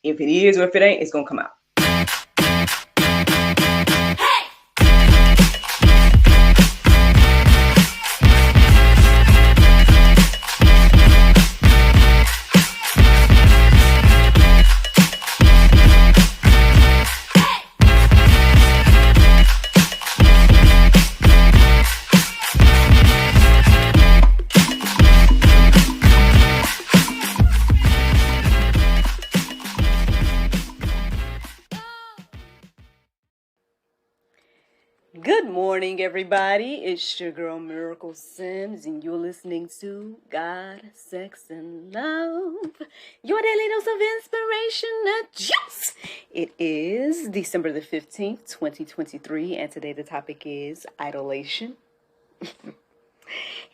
If it is or if it ain't, it's going to come out. Good morning, everybody. It's your girl Miracle Sims, and you're listening to God, Sex, and Love, your daily dose of inspiration and juice. It is December the 15th, 2023, and today the topic is idolation.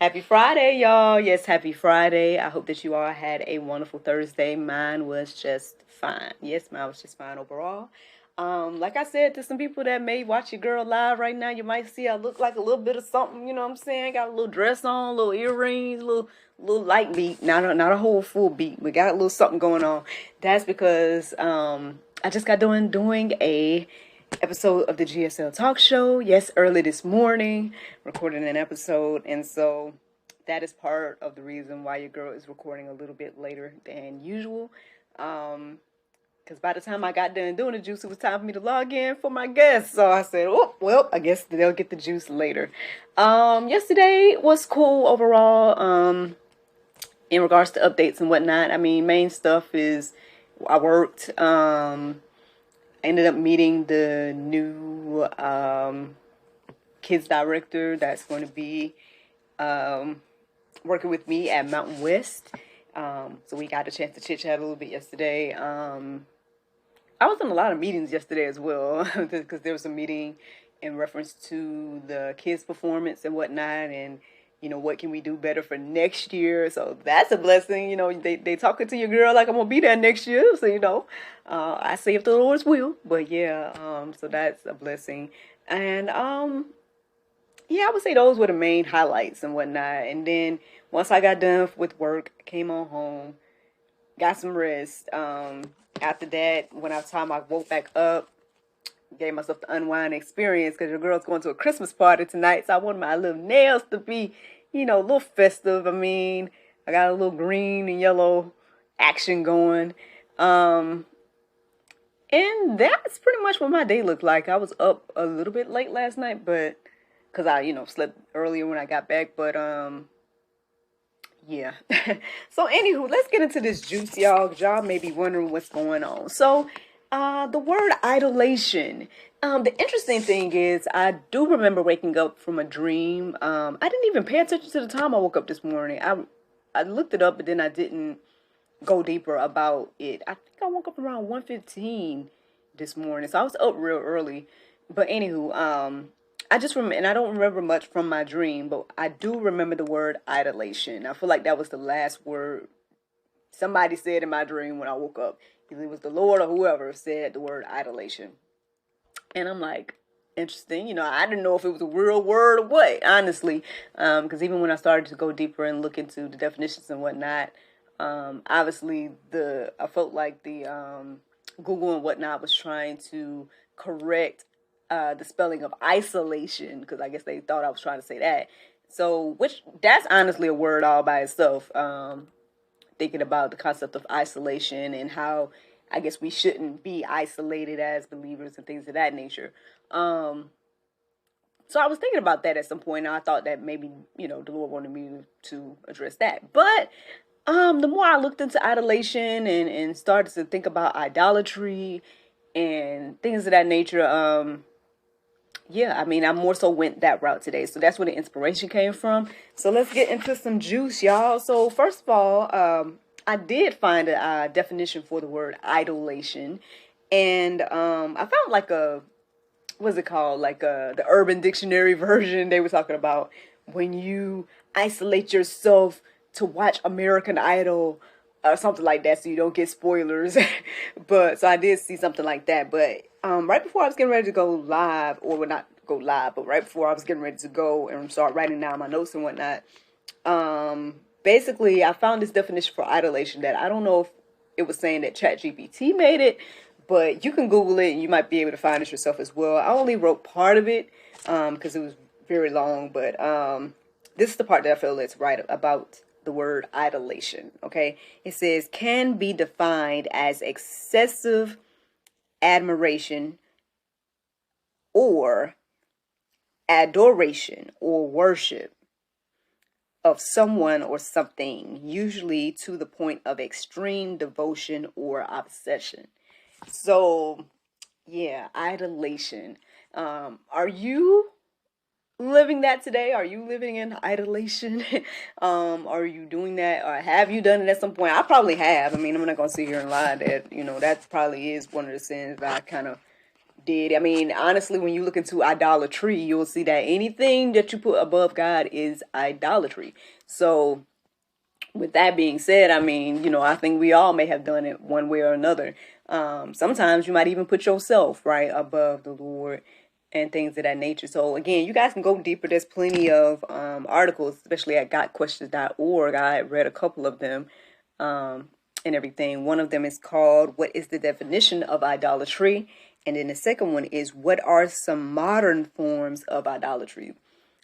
Happy Friday, y'all. Yes, happy Friday. I hope that you all had a wonderful Thursday. Mine was just fine. Yes, mine was just fine overall. Like I said to some people that may watch your girl live right now, you might see I look like a little bit of something, you know what I'm saying? Got a little dress on, little earrings, little light beat, not a whole full beat, but got a little something going on. That's because I just got done doing a episode of the GSL Talk Show. Yes, early this morning, recording an episode, and so that is part of the reason why your girl is recording a little bit later than usual. Because by the time I got done doing the juice, it was time for me to log in for my guests. So I said, oh, well, I guess they'll get the juice later. Yesterday was cool overall in regards to updates and whatnot. I mean, main stuff is I worked. I ended up meeting the new kids director that's going to be working with me at Mountain West. So we got a chance to chit-chat a little bit yesterday. I was in a lot of meetings yesterday as well, because there was a meeting in reference to the kids' performance and whatnot, and, you know, what can we do better for next year? So that's a blessing. You know, they talking to your girl like I'm going to be there next year. So, you know, I say if the Lord's will. But, yeah, so that's a blessing. And, yeah, I would say those were the main highlights and whatnot. And then once I got done with work, came on home, got some rest. After that, when I woke back up, gave myself the unwind experience because your girl's going to a Christmas party tonight. So I wanted my little nails to be, you know, a little festive. I mean, I got a little green and yellow action going. And that's pretty much what my day looked like. I was up a little bit late last night, but because I, you know, slept earlier when I got back. But, yeah. So anywho, let's get into this juice, y'all. Y'all may be wondering what's going on. So the word idolation. The interesting thing is I do remember waking up from a dream. I didn't even pay attention to the time I woke up this morning. I looked it up, but then I didn't go deeper about it. I think I woke up around 1:15 this morning. So I was up real early. But anywho, I just remember, and I don't remember much from my dream, but I do remember the word idolation. I feel like that was the last word somebody said in my dream when I woke up. Either it was the Lord or whoever said the word idolation. And I'm like, interesting. You know, I didn't know if it was a real word or what, honestly. Because even when I started to go deeper and look into the definitions and whatnot, obviously I felt like the Google and whatnot was trying to correct the spelling of isolation, because I guess they thought I was trying to say that. So, that's honestly a word all by itself. Thinking about the concept of isolation and how I guess we shouldn't be isolated as believers and things of that nature. So I was thinking about that at some point, and I thought that maybe, you know, the Lord wanted me to address that. But the more I looked into idolation and started to think about idolatry and things of that nature, yeah, I mean, I more so went that route today. So that's where the inspiration came from. So let's get into some juice, y'all. So first of all, I did find a definition for the word idolation. And I found like what's it called? Like the Urban Dictionary version. They were talking about when you isolate yourself to watch American Idol or something like that, so you don't get spoilers. But so I did see something like that. But right before I was getting ready to go live, or well, not go live, but right before I was getting ready to go and start writing down my notes and whatnot, basically I found this definition for idolation that I don't know if it was saying that ChatGPT made it, but you can Google it and you might be able to find it yourself as well. I only wrote part of it because it was very long, but this is the part that I feel that's right about the word idolation. Okay, it says can be defined as excessive admiration or adoration or worship of someone or something, usually to the point of extreme devotion or obsession. So, yeah, idolation. Are you living that today? Are you living in idolation? Are you doing that, or have you done it at some point? I probably have. I mean, I'm not gonna sit here and lie that that probably is one of the sins that I kind of did. I mean, honestly, when you look into idolatry, you'll see that anything that you put above God is idolatry. So, with that being said, I mean, I think we all may have done it one way or another. Sometimes you might even put yourself right above the Lord and things of that nature. So again, you guys can go deeper. There's plenty of articles, especially at gotquestions.org. I read a couple of them and everything. One of them is called "What is the definition of idolatry?" And then the second one is "What are some modern forms of idolatry?"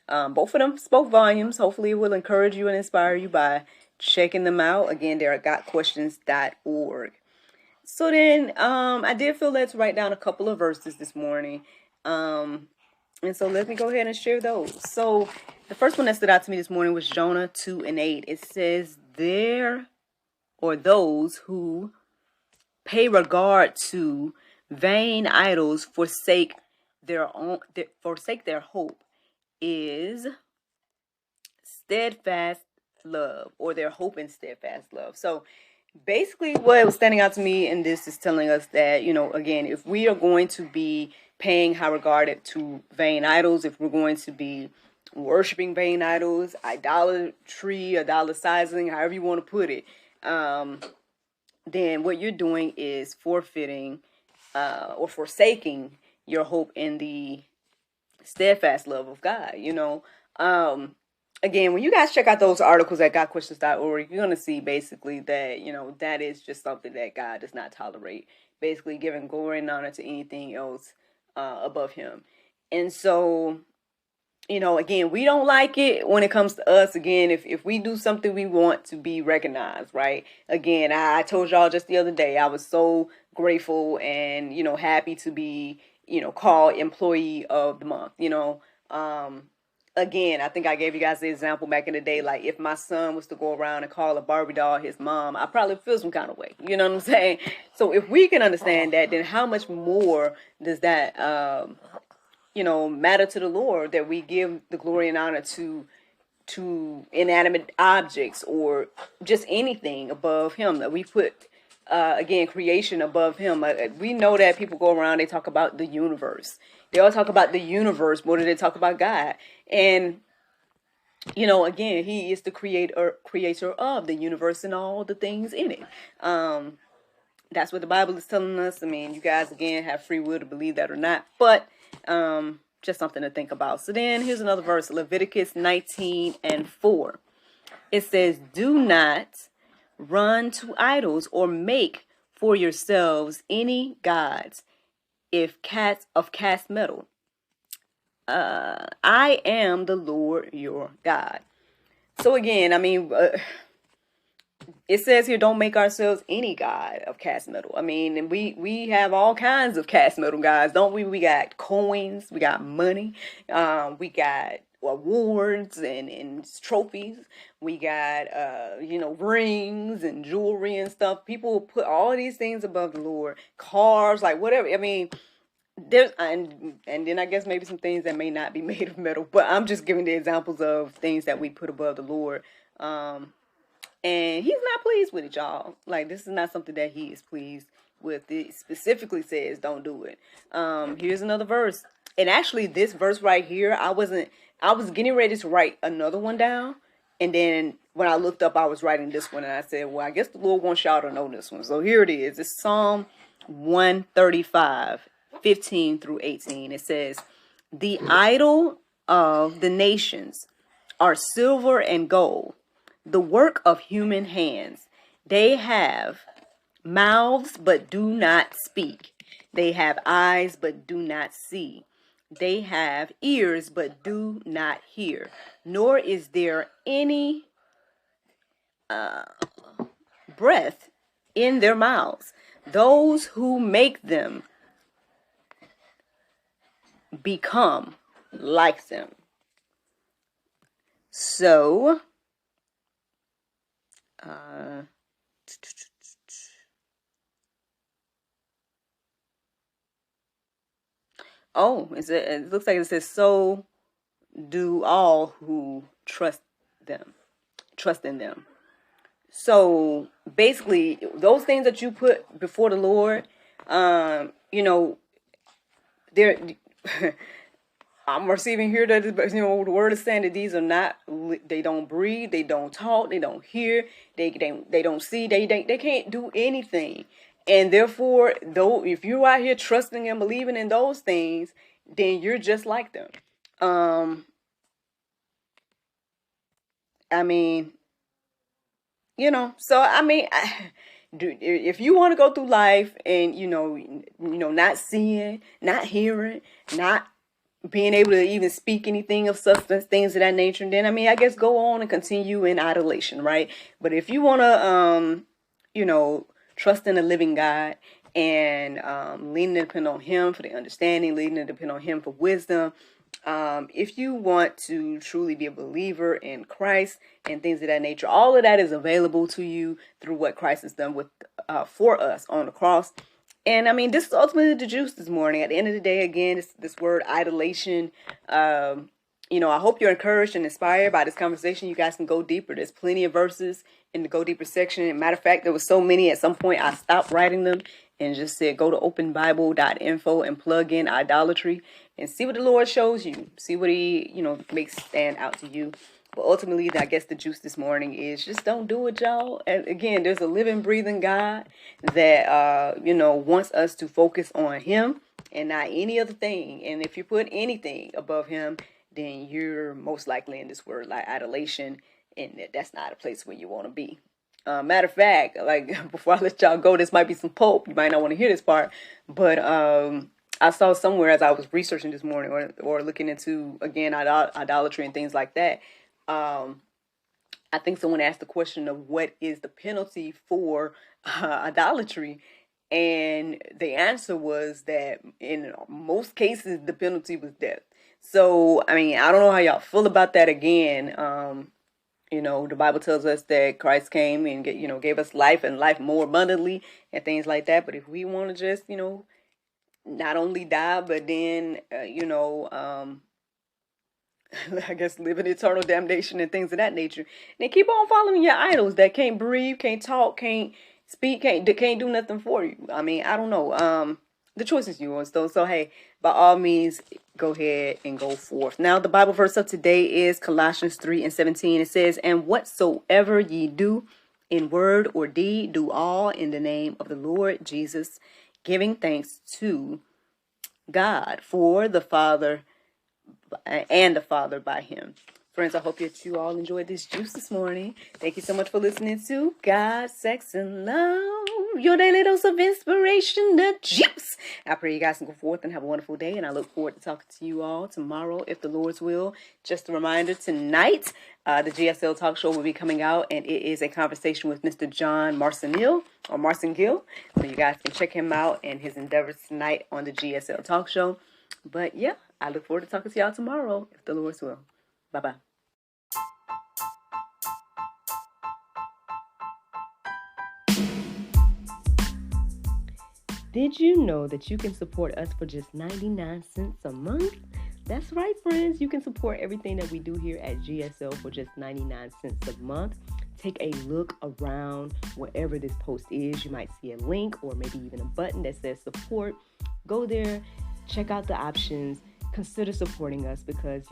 Both of them spoke volumes. Hopefully it will encourage you and inspire you by checking them out. Again, they're at gotquestions.org. So then I did feel led to write down a couple of verses this morning. And so let me go ahead and share those. So the first one that stood out to me this morning was Jonah 2:8. It says, there or those who pay regard to vain idols forsake their hope is steadfast love, or their hope in steadfast love. So basically what was standing out to me in this is telling us that, again, if we are going to be paying high regard to vain idols, if we're going to be worshiping vain idols, idolatry, idolatizing, however you want to put it, then what you're doing is forfeiting or forsaking your hope in the steadfast love of God. Again, when you guys check out those articles at gotquestions.org, you're going to see basically that, that is just something that God does not tolerate. Basically giving glory and honor to anything else above him. And so, again, we don't like it when it comes to us. Again, if we do something, we want to be recognized, right? Again, I told y'all just the other day, I was so grateful and, happy to be, called employee of the month, Again, I think I gave you guys the example back in the day, like if my son was to go around and call a Barbie doll his mom, I probably feel some kind of way. You know what I'm saying? So if we can understand that, then how much more does that, matter to the Lord, that we give the glory and honor to inanimate objects or just anything above him, that we put, again, creation above him. We know that people go around, they talk about the universe. They all talk about the universe more than they talk about God. And, again, he is the creator of the universe and all the things in it. That's what the Bible is telling us. I mean, you guys, again, have free will to believe that or not. But just something to think about. So then here's another verse, Leviticus 19:4. It says, do not run to idols or make for yourselves any gods of cast metal. I am the Lord your God. So again, I mean, it says here, don't make ourselves any god of cast metal. I mean, and we have all kinds of cast metal gods, don't we? We got coins, we got money, we got awards and trophies, we got rings and jewelry and stuff. People put all these things above the Lord, cars, like whatever. I mean, there's and then I guess maybe some things that may not be made of metal, but I'm just giving the examples of things that we put above the Lord. And he's not pleased with it, y'all. Like, this is not something that he is pleased with. It specifically says don't do it. Here's another verse. And actually, this verse right here, I was getting ready to write another one down. And then when I looked up, I was writing this one. And I said, well, I guess the Lord wants y'all to know this one. So here it is. It's Psalm 135, 15 through 18. It says, the idol of the nations are silver and gold, the work of human hands. They have mouths, but do not speak. They have eyes, but do not see. They have ears, but do not hear. Nor is there any breath in their mouths. Those who make them become like them. So, it looks like it says, so do all who trust in them. So basically, those things that you put before the Lord, they're I'm receiving here that the word is saying that these are not. They don't breathe. They don't talk. They don't hear. They don't see. They can't do anything. And therefore, though, if you're out here trusting and believing in those things, then you're just like them. If you want to go through life and not seeing, not hearing, not being able to even speak anything of substance, things of that nature, then I guess go on and continue in idolation, right? But if you want to trust in the living God and lean and depend on Him for the understanding, lean and depend on Him for wisdom, if you want to truly be a believer in Christ and things of that nature, all of that is available to you through what Christ has done for us on the cross. And this is ultimately the juice this morning. At the end of the day, again, this word idolation. I hope you're encouraged and inspired by this conversation. You guys can go deeper. There's plenty of verses in the go deeper section. As a matter of fact, there was so many at some point I stopped writing them and just said go to openbible.info and plug in idolatry and see what the Lord shows you. See what He makes stand out to you. But ultimately, I guess the juice this morning is just don't do it, y'all. And again, there's a living, breathing God that, wants us to focus on Him and not any other thing. And if you put anything above Him, then you're most likely in this word like idolation. And that's not a place where you want to be. Matter of fact, like before I let y'all go, this might be some pulp. You might not want to hear this part. But I saw somewhere as I was researching this morning or looking into, again, idolatry and things like that. I think someone asked the question of what is the penalty for idolatry, and the answer was that in most cases the penalty was death. So I don't know how y'all feel about that. Again, the Bible tells us that Christ came and gave us life and life more abundantly and things like that. But if we want to just not only die but then I guess live in eternal damnation and things of that nature, then keep on following your idols that can't breathe, can't talk, can't speak, can't do nothing for you. I don't know. The choice is yours though. So hey, by all means, go ahead and go forth. Now the Bible verse of today is Colossians 3:17. It says, "And whatsoever ye do in word or deed, do all in the name of the Lord Jesus, giving thanks to God for the Father and the Father by Him." Friends, I hope that you all enjoyed this juice this morning. Thank you so much for listening to God, Sex, and Love, your daily dose of inspiration, the juice. I pray you guys can go forth and have a wonderful day, and I look forward to talking to you all tomorrow, if the Lord's will. Just a reminder, tonight, the GSL talk show will be coming out, and it is a conversation with Mr. John Marcingill. So you guys can check him out and his endeavors tonight on the GSL talk show. But yeah, I look forward to talking to y'all tomorrow, if the Lord's will. Bye-bye. Did you know that you can support us for just 99 cents a month? That's right, friends. You can support everything that we do here at GSL for just 99 cents a month. Take a look around wherever this post is. You might see a link or maybe even a button that says support. Go there, check out the options, consider supporting us because,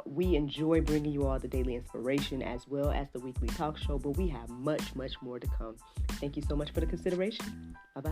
we enjoy bringing you all the daily inspiration as well as the weekly talk show, but we have much, much more to come. Thank you so much for the consideration. Bye-bye.